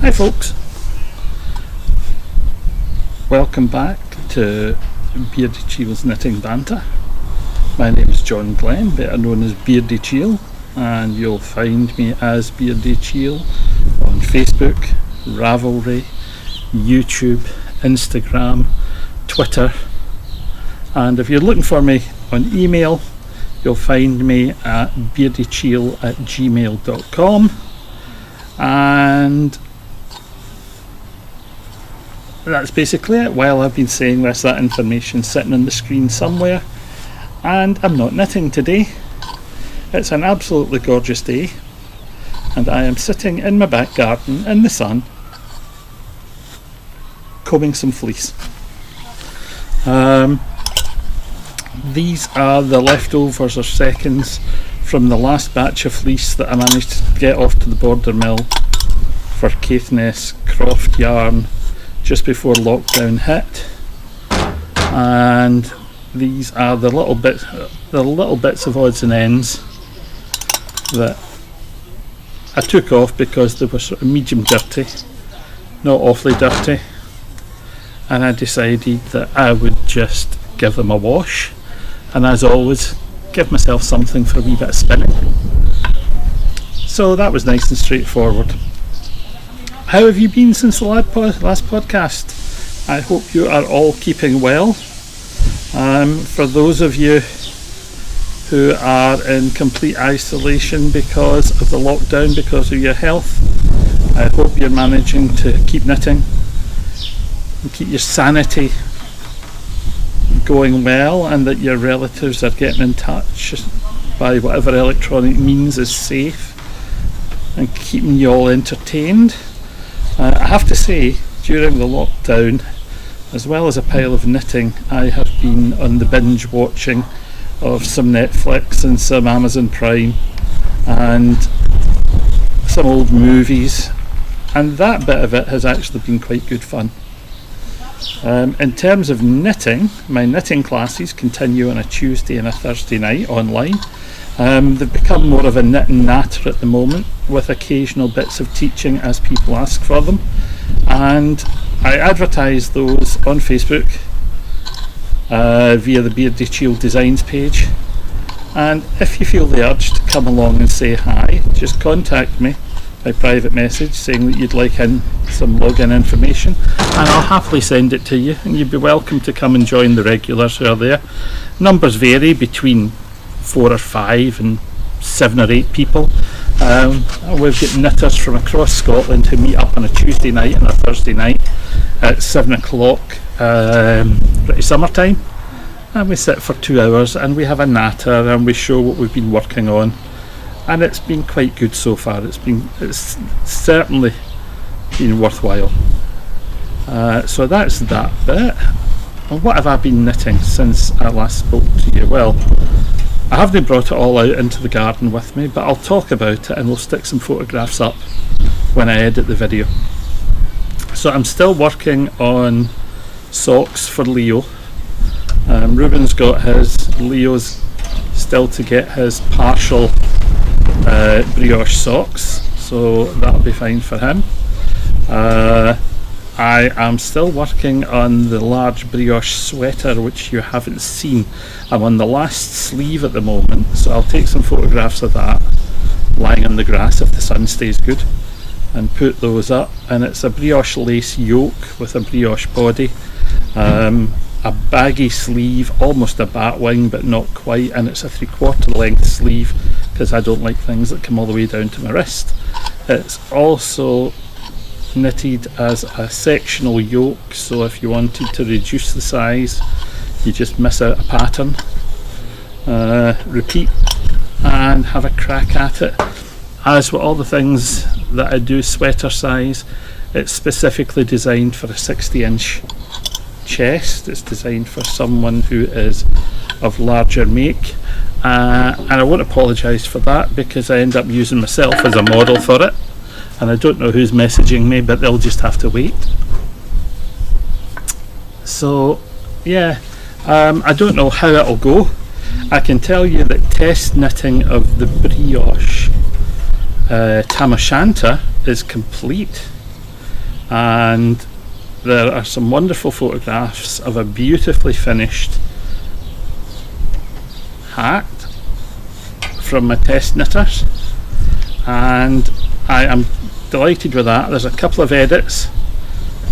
Hi folks, welcome back to Beardychiel's Knitting Banter. My name is John Glenn, better known as Beardychiel, and you'll find me as Beardychiel on Facebook, Ravelry, YouTube, Instagram, Twitter, and if you're looking for me on email, you'll find me at beardychiel@gmail.com. and that's basically it. While I've been saying this, that information's sitting on the screen somewhere, and I'm not knitting today. It's an absolutely gorgeous day, and I am sitting in my back garden in the sun, combing some fleece. These are the leftovers or seconds from the last batch of fleece that I managed to get off to the border mill for Caithness Croft yarn just before lockdown hit, and these are the little bits of odds and ends that I took off because they were sort of medium dirty, not awfully dirty, and I decided that I would just give them a wash, and as always give myself something for a wee bit of spinning. So that was nice and straightforward. How have you been since the last podcast? I hope you are all keeping well. For those of you who are in complete isolation because of the lockdown, because of your health, I hope you're managing to keep knitting and keep your sanity going well, and that your relatives are getting in touch by whatever electronic means is safe and keeping you all entertained. I have to say, during the lockdown, as well as a pile of knitting, I have been on the binge watching of some Netflix and some Amazon Prime and some old movies, and that bit of it has actually been quite good fun. In terms of knitting, my knitting classes continue on a Tuesday and a Thursday night online. They've become more of a knit and natter at the moment, with occasional bits of teaching as people ask for them, and I advertise those on Facebook via the Beardychiel Designs page, and if you feel the urge to come along and say hi, just contact me by private message saying that you'd like in some login information, and I'll happily send it to you, and you'd be welcome to come and join the regulars who are there. Numbers vary between 4 or 5 and 7 or 8 people. We've got knitters from across Scotland who meet up on a Tuesday night and a Thursday night at 7 o'clock British summertime, and we sit for 2 hours and we have a natter and we show what we've been working on, and it's been quite good so far. It's certainly been worthwhile. So that's that bit. And what have I been knitting since I last spoke to you? Well, I haven't brought it all out into the garden with me, but I'll talk about it and we'll stick some photographs up when I edit the video. So I'm still working on socks for Leo. Ruben's got his, Leo's still to get his partial brioche socks, so that'll be fine for him. I am still working on the large brioche sweater, which you haven't seen. I'm on the last sleeve at the moment, so I'll take some photographs of that lying on the grass if the sun stays good and put those up. And it's a brioche lace yoke with a brioche body, a baggy sleeve, almost a bat wing but not quite, and it's a 3/4 length sleeve because I don't like things that come all the way down to my wrist. It's also knitted as a sectional yoke, so if you wanted to reduce the size you just miss out a pattern, repeat and have a crack at it. As with all the things that I do sweater size, it's specifically designed for a 60-inch chest. It's designed for someone who is of larger make, and I won't apologise for that because I end up using myself as a model for it, and I don't know who's messaging me, but they'll just have to wait. So yeah, I don't know how it'll go. I can tell you that test knitting of the brioche Tam O'Shanter is complete. and there are some wonderful photographs of a beautifully finished hat from my test knitters, and I am delighted with that. There's a couple of edits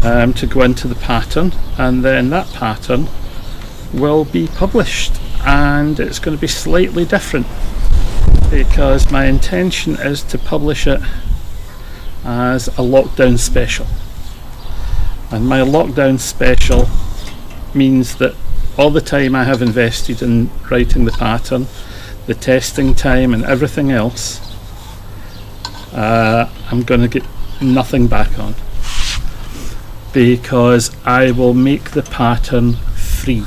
to go into the pattern, and then that pattern will be published, and it's going to be slightly different because my intention is to publish it as a lockdown special. And my lockdown special means that all the time I have invested in writing the pattern, the testing time and everything else, I'm going to get nothing back on, because I will make the pattern free.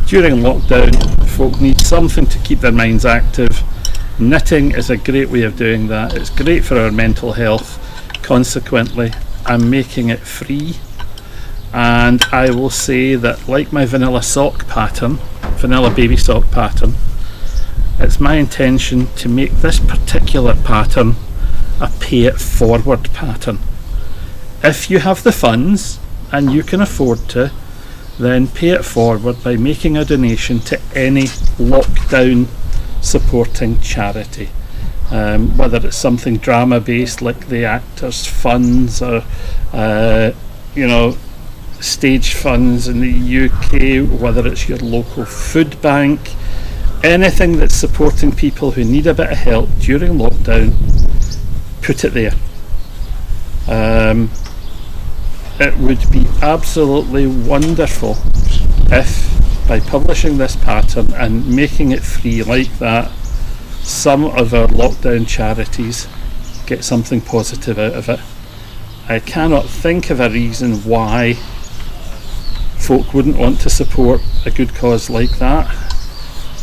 During lockdown, folk need something to keep their minds active. Knitting is a great way of doing that. It's great for our mental health. Consequently, I'm making it free, and I will say that, like my vanilla baby sock pattern, it's my intention to make this particular pattern a pay it forward pattern. If you have the funds and you can afford to, then pay it forward by making a donation to any lockdown supporting charity, whether it's something drama based like the Actors Funds, or stage funds in the UK, whether it's your local food bank, anything that's supporting people who need a bit of help during lockdown, put it there. It would be absolutely wonderful if, by publishing this pattern and making it free like that, some of our lockdown charities get something positive out of it. I cannot think of a reason why folk wouldn't want to support a good cause like that,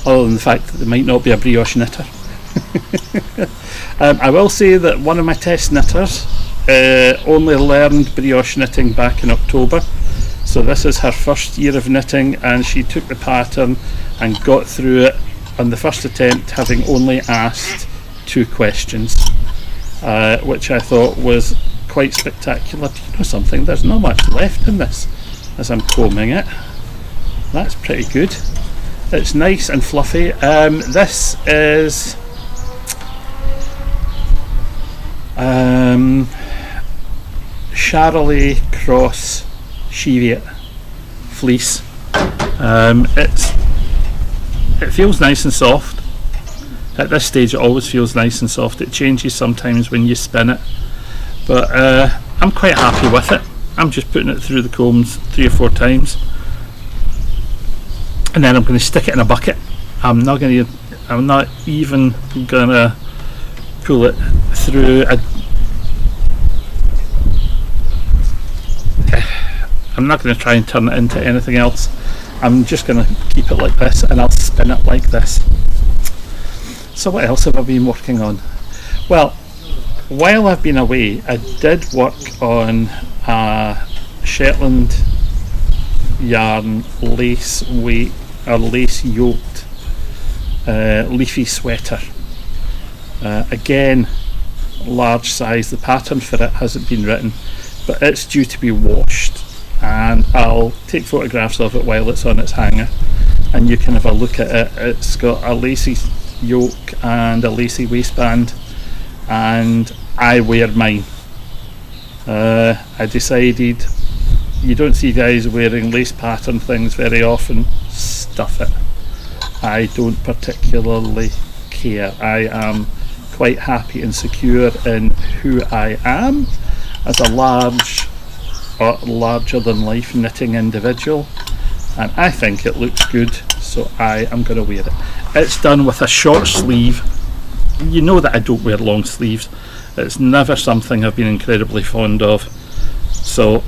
other than the fact that they might not be a brioche knitter. I will say that one of my test knitters only learned brioche knitting back in October, so this is her first year of knitting, and she took the pattern and got through it on the first attempt, having only asked 2 questions, which I thought was quite spectacular. Do you know something? There's not much left in this as I'm combing it. That's pretty good. It's nice and fluffy. This is Charolais Cross Cheviot fleece. It feels nice and soft. At this stage it always feels nice and soft. It changes sometimes when you spin it, but I'm quite happy with it. I'm just putting it through the combs 3 or 4 times, and then I'm going to stick it in a bucket. I'm not even going to pull it through I'm not going to try and turn it into anything else. I'm just going to keep it like this, and I'll spin it like this. So what else have I been working on? Well, while I've been away, I did work on a Shetland yarn lace yoked leafy sweater. Again, large size. The pattern for it hasn't been written, but it's due to be washed, and I'll take photographs of it while it's on its hanger, and you can have a look at it. It's got a lacy yoke and a lacy waistband, and I wear mine. I decided, you don't see guys wearing lace pattern things very often, stuff it. I don't particularly care. I am quite happy and secure in who I am as a larger than life knitting individual, and I think it looks good, so I am going to wear it. It's done with a short sleeve. You know that I don't wear long sleeves. It's never something I've been incredibly fond of, so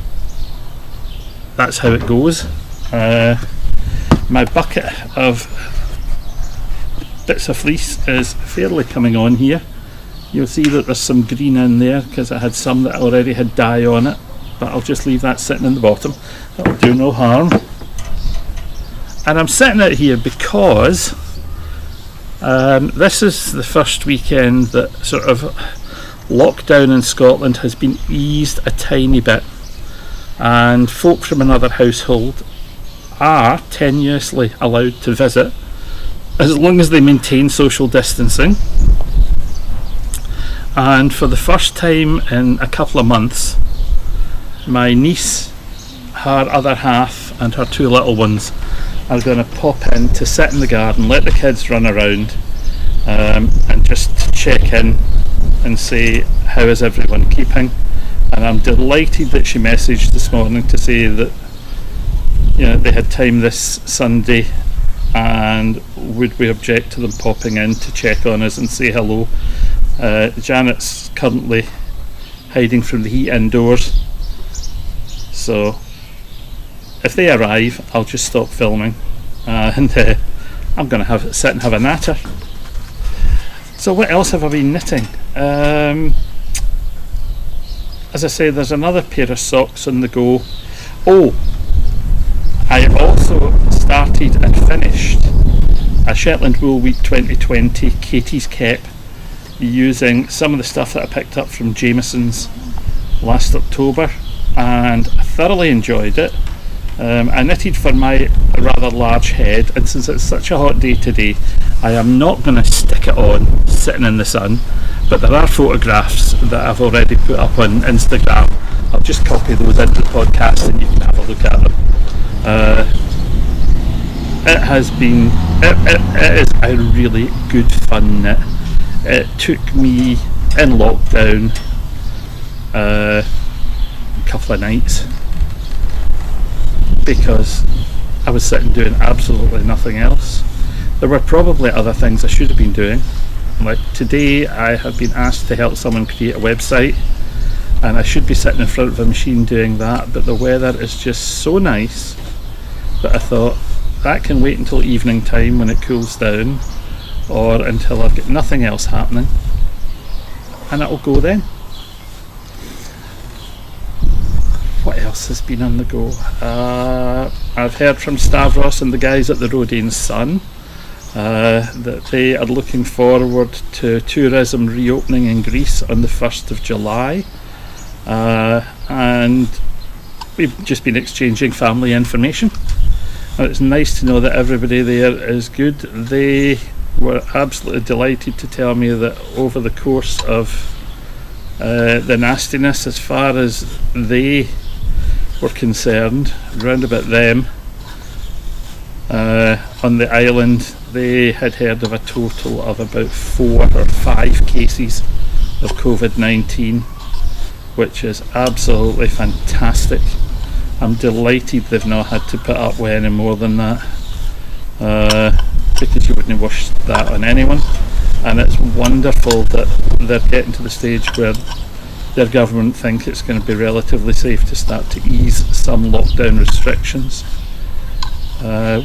that's how it goes. My bucket of bits of fleece is fairly coming on here. You'll see that there's some green in there because I had some that already had dye on it, but I'll just leave that sitting in the bottom. That'll do no harm. And I'm setting it here because this is the first weekend that sort of lockdown in Scotland has been eased a tiny bit, and folk from another household are tenuously allowed to visit as long as they maintain social distancing. And for the first time in a couple of months, my niece, her other half, and her two little ones are going to pop in to sit in the garden, let the kids run around, and just check in and say, how is everyone keeping? And I'm delighted that she messaged this morning to say that, you know, they had time this Sunday and would we object to them popping in to check on us and say hello. Janet's currently hiding from the heat indoors, so if they arrive I'll just stop filming and I'm going to sit and have a natter. So what else have I been knitting? As I say, there's another pair of socks on the go. Oh, I also started and finished a Shetland Wool Week 2020 Katie's Kep using some of the stuff that I picked up from Jameson's last October, and I thoroughly enjoyed it. I knitted for my rather large head, and since it's such a hot day today, I am not going to stick it on sitting in the sun, but there are photographs that I've already put up on Instagram. I'll just copy those into the podcast and you can have a look at them. It has been, it is a really good fun knit. It took me in lockdown a couple of nights because I was sitting doing absolutely nothing else. There were probably other things I should have been doing. Like today I have been asked to help someone create a website, and I should be sitting in front of a machine doing that, but the weather is just so nice that I thought that can wait until evening time when it cools down, or until I've got nothing else happening, and it'll go then. What else has been on the go? I've heard from Stavros and the guys at the Rodin Sun that they are looking forward to tourism reopening in Greece on the 1st of July, and we've just been exchanging family information, and it's nice to know that everybody there is good. They were absolutely delighted to tell me that over the course of the nastiness, as far as they were concerned, round about them on the island, they had heard of a total of about 4 or 5 cases of COVID-19, which is absolutely fantastic. I'm delighted they've not had to put up with any more than that, because you wouldn't wish that on anyone. And it's wonderful that they're getting to the stage where their government think it's going to be relatively safe to start to ease some lockdown restrictions.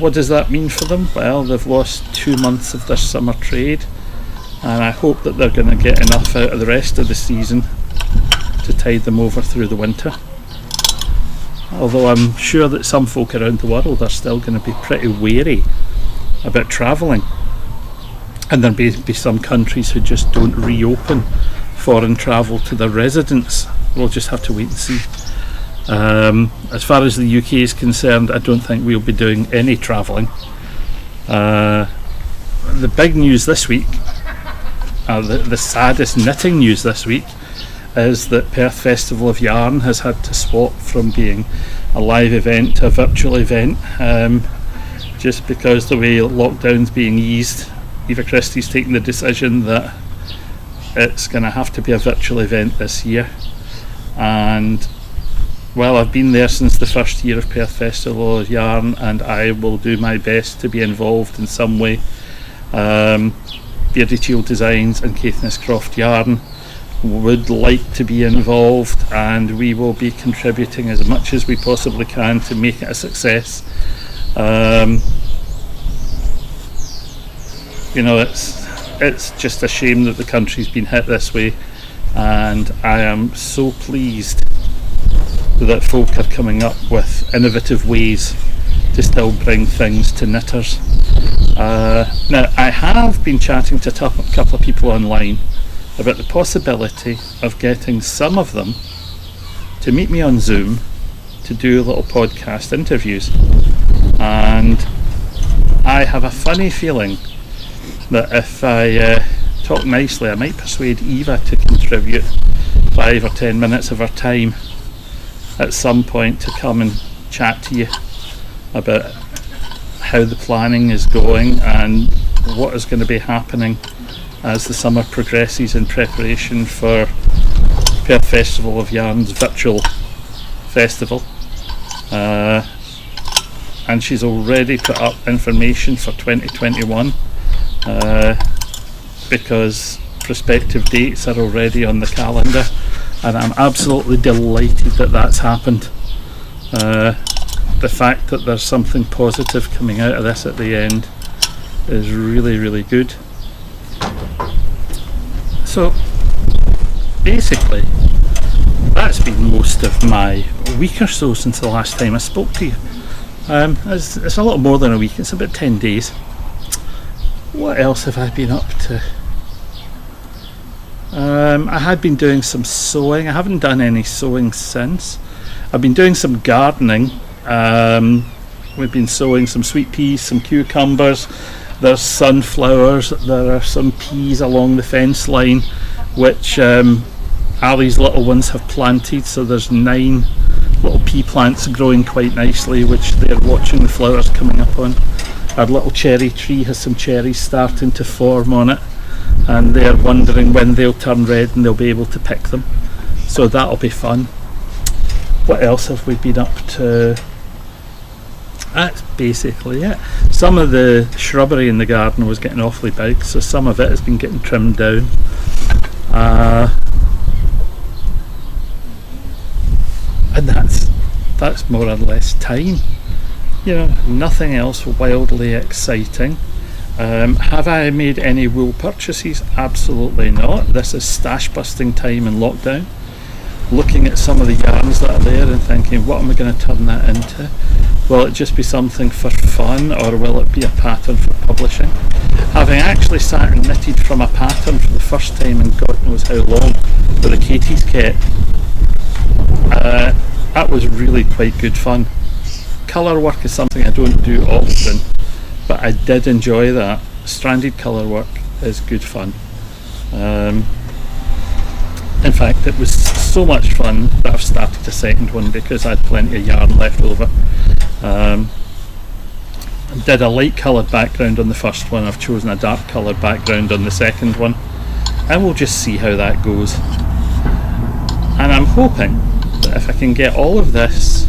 What does that mean for them? Well, they've lost 2 months of their summer trade, and I hope that they're going to get enough out of the rest of the season to tide them over through the winter. Although I'm sure that some folk around the world are still going to be pretty wary about travelling, and there may be some countries who just don't reopen foreign travel to their residents. We'll just have to wait and see. As far as the UK is concerned, I don't think we'll be doing any travelling. The big news this week, the saddest knitting news this week, is that Perth Festival of Yarn has had to swap from being a live event to a virtual event, just because the way lockdown's being eased. Eva Christie's taken the decision that it's going to have to be a virtual event this year, and well, I've been there since the first year of Perth Festival of Yarn, and I will do my best to be involved in some way. Beardychiel Designs and Caithness Croft Yarn would like to be involved, and we will be contributing as much as we possibly can to make it a success. You know, it's just a shame that the country's been hit this way, and I am so pleased that folk are coming up with innovative ways to still bring things to knitters. Now, I have been chatting to a couple of people online about the possibility of getting some of them to meet me on Zoom to do little podcast interviews. And I have a funny feeling that if I talk nicely, I might persuade Eva to contribute 5 or 10 minutes of her time at some point to come and chat to you about how the planning is going and what is going to be happening as the summer progresses in preparation for Perth Festival of Yarn's virtual festival. And she's already put up information for 2021 because prospective dates are already on the calendar, and I'm absolutely delighted that that's happened. The fact that there's something positive coming out of this at the end is really, really good. So basically that's been most of my week or so since the last time I spoke to you. It's a little more than a week, it's about 10 days. What else have I been up to? I had been doing some sewing. I haven't done any sewing since. I've been doing some gardening. We've been sowing some sweet peas, some cucumbers, there's sunflowers, there are some peas along the fence line which Ali's little ones have planted, so there's 9 little pea plants growing quite nicely which they're watching the flowers coming up on. Our little cherry tree has some cherries starting to form on it, and they're wondering when they'll turn red and they'll be able to pick them, so that'll be fun. What else have we been up to? That's basically it. Some of the shrubbery in the garden was getting awfully big, so some of it has been getting trimmed down. And that's more or less time. You know, nothing else wildly exciting. Have I made any wool purchases? Absolutely not. This is stash busting time in lockdown. Looking at some of the yarns that are there and thinking, what am I going to turn that into? Will it just be something for fun, or will it be a pattern for publishing? Having actually sat and knitted from a pattern for the first time in God knows how long with a Katie's kit, that was really quite good fun. Colour work is something I don't do often, but I did enjoy that. Stranded colour work is good fun. In fact, it was so much fun that I've started a second one because I had plenty of yarn left over. Did a light coloured background on the first one, I've chosen a dark coloured background on the second one, and we'll just see how that goes. And I'm hoping that if I can get all of this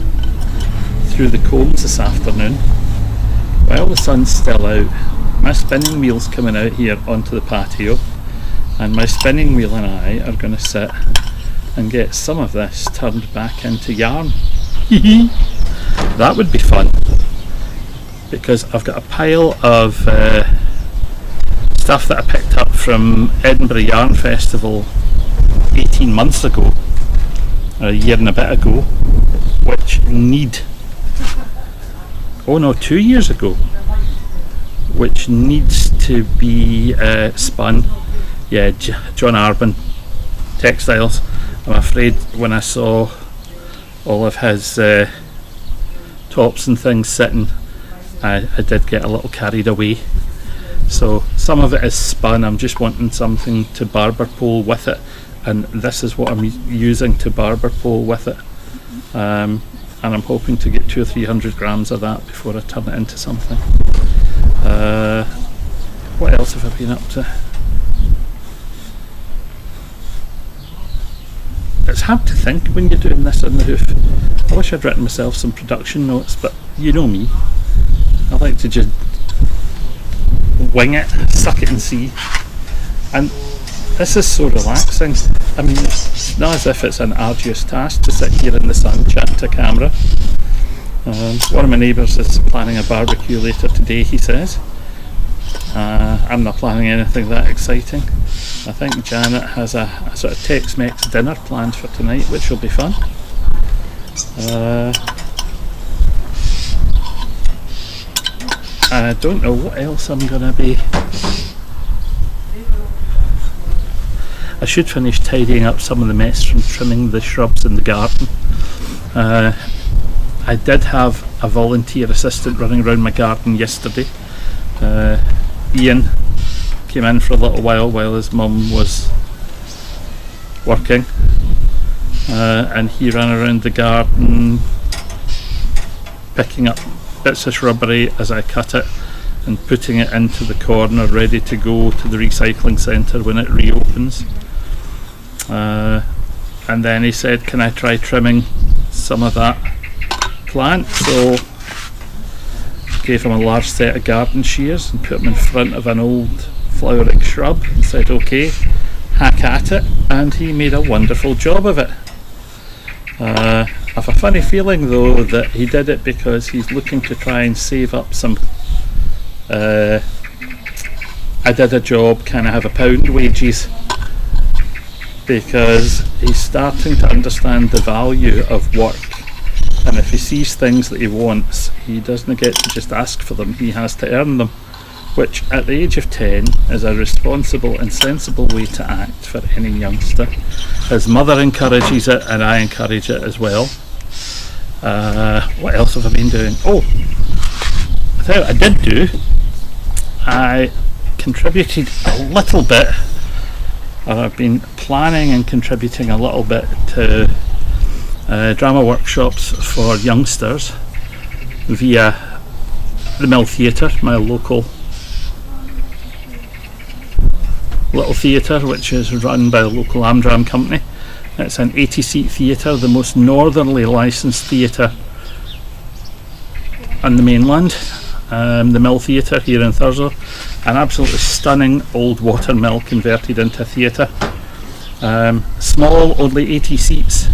through the combs this afternoon while the sun's still out, my spinning wheel's coming out here onto the patio, and my spinning wheel and I are going to sit and get some of this turned back into yarn. That would be fun, because I've got a pile of stuff that I picked up from Edinburgh Yarn Festival 18 months ago, or a year and a bit ago, which need, 2 years ago, which needs to be spun. Yeah, John Arbin Textiles. I'm afraid when I saw all of his tops and things sitting, I did get a little carried away. So some of it is spun. I'm just wanting something to barber pole with it, and this is what I'm using to barber pole with it. And I'm hoping to get 200 or 300 grams of that before I turn it into something. What else have I been up to? It's hard to think when you're doing this on the hoof. I wish I'd written myself some production notes, but you know me, I like to just wing it, suck it and see. And this is so relaxing. I mean, it's not as if it's an arduous task to sit here in the sun chatting to camera. One of my neighbours is planning a barbecue later today, he says. I'm not planning anything that exciting. I think Janet has a sort of Tex-Mex dinner planned for tonight, which will be fun. I don't know what else I'm going to be... I should finish tidying up some of the mess from trimming the shrubs in the garden. I did have a volunteer assistant running around my garden yesterday. Ian came in for a little while his mum was working, and he ran around the garden picking up bits of shrubbery as I cut it and putting it into the corner ready to go to the recycling centre when it reopens. And then he said, can I try trimming some of that plant? So gave him a large set of garden shears and put them in front of an old flowering shrub and said, okay, hack at it, and he made a wonderful job of it. I have a funny feeling though that he did it because he's looking to try and save up some I did a job, can I have a pound wages, because he's starting to understand the value of work, and if he sees things that he wants, he doesn't get to just ask for them, he has to earn them, which at the age of 10 is a responsible and sensible way to act for any youngster. His mother encourages it and I encourage it as well. What else have I been doing? Oh, I tell you what I did do. I contributed a little bit, or I've been planning and contributing a little bit to drama workshops for youngsters via the Mill Theatre, my local little theatre, which is run by the local Amdram company. It's an 80-seat theatre, the most northerly licensed theatre on the mainland. The Mill Theatre here in Thurso, an absolutely stunning old water mill converted into theatre. Small, only 80 seats,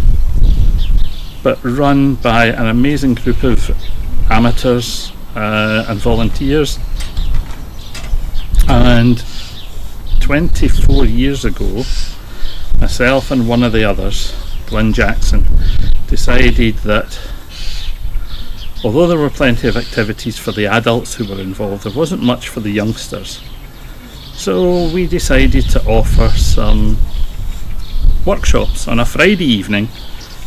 but run by an amazing group of amateurs and volunteers. And 24 years ago, myself and one of the others, Glenn Jackson, decided that although there were plenty of activities for the adults who were involved, there wasn't much for the youngsters. So we decided to offer some workshops on a Friday evening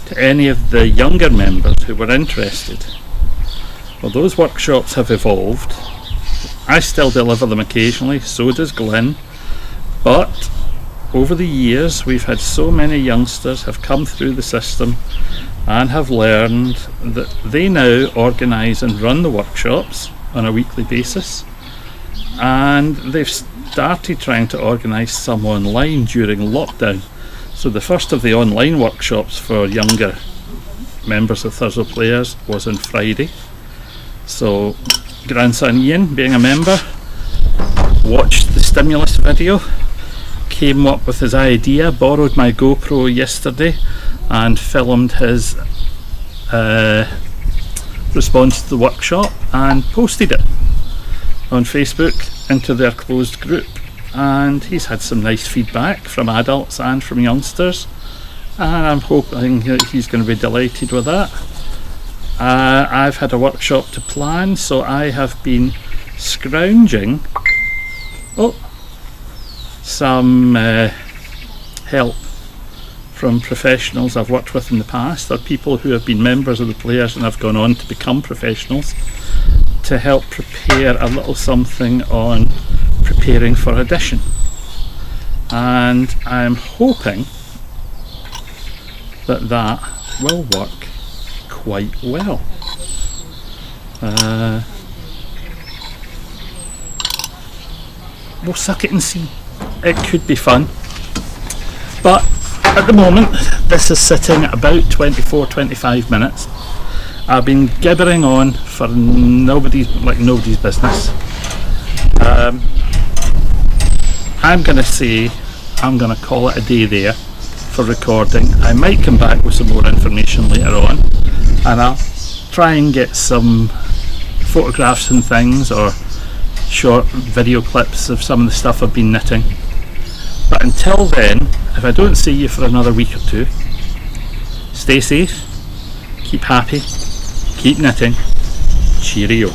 to any of the younger members who were interested. Well, those workshops have evolved. I still deliver them occasionally, so does Glenn, but over the years we've had so many youngsters have come through the system and have learned that they now organise and run the workshops on a weekly basis, and they've started trying to organise some online during lockdown. So the first of the online workshops for younger members of Thurso Players was on Friday. So grandson Ian, being a member, watched the stimulus video, came up with his idea, borrowed my GoPro yesterday and filmed his response to the workshop and posted it on Facebook into their closed group, and he's had some nice feedback from adults and from youngsters, and I'm hoping that he's going to be delighted with that. I've had a workshop to plan, so I have been scrounging some help from professionals I've worked with in the past, or people who have been members of the Players and have gone on to become professionals, to help prepare a little something on preparing for audition. And I'm hoping that that will work quite well. We'll suck it and see. It could be fun, but at the moment this is sitting at about 24-25 minutes. I've been gibbering on for nobody's business. I'm going to call it a day there for recording. I might come back with some more information later on, and I'll try and get some photographs and things, or short video clips of some of the stuff I've been knitting. But until then, if I don't see you for another week or two, stay safe, keep happy, keep knitting, cheerio.